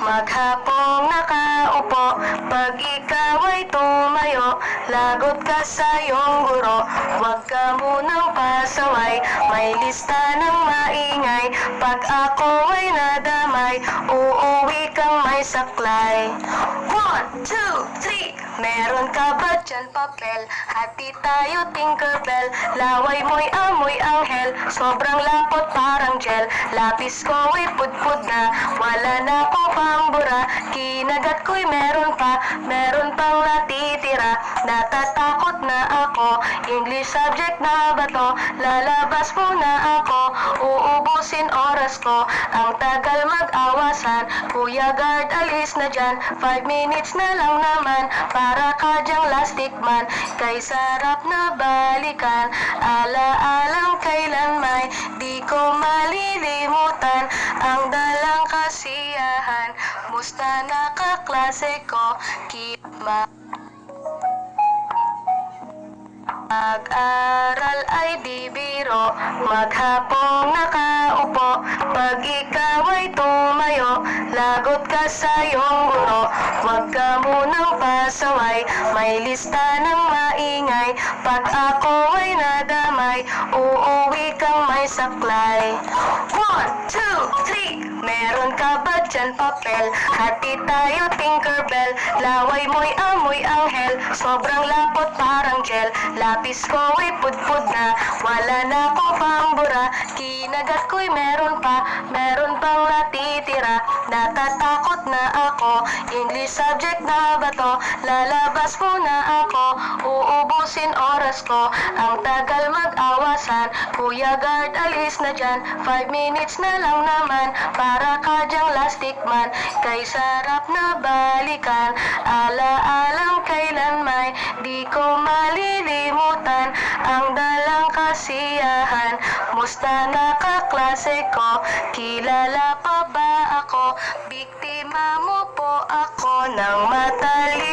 maghapong nakaupo. Pag ikaw ay tumayo, lagot ka sa iyong guro. Huwag ka munang pasaway, may lista ng maingay. Pag ako ay nadamay, uuwi kang may saklay. 1, 2, 3. Meron ka ba dyan papel? Hati tayo Tinkerbell. Laway mo'y amoy anghel, sobrang lapot parang gel. Lapis ko ay pudpud na, wala na akong pambura. Kinagat ko'y meron pang natitira. Natatakot na ako, English subject na ba to? Lalabas muna ako, uubusin oras ko. Ang tagal mag-awasan, Kuya Guard alis na dyan. 5 minutes na lang naman, para ka dyang lastic man. Kay sarap na balikan, ala-alang kailan may di ko malilimutan. Ang dalang kasiyahan, musta na kaklase ko? Mag-aral ay di biro, maghapong nakaupo. Pag ikaw ay tumayo, lagot ka sa iyong guro. Huwag ka munang pasaway, may lista ng maingay. Pag ako ay nadamay, uuwi kang may saklay. 1, 2, 3. Meron ka ba dyan papel? Hati tayo Tinkerbell. Laway mo'y amoy anghel, sobrang lapot parang gel. Lapis ko ay pudpud na, wala na akong pambura. Kinagat ko'y meron pang natitira. Natatakot na ako, English subject na ba to? Lalabas muna ako, uubusin oras ko. Ang tagal mag-awasan, Kuya Guard alis na dyan. 5 minutes na lang naman, para ka dyang lastic man. Kay sarap na balikan, ala-alang kailan may di ko malilimutan. Ang dalang kasiyahan, musta na kaklase ko? Kilala pa ba ako? Biktima mo po ako ng matalim.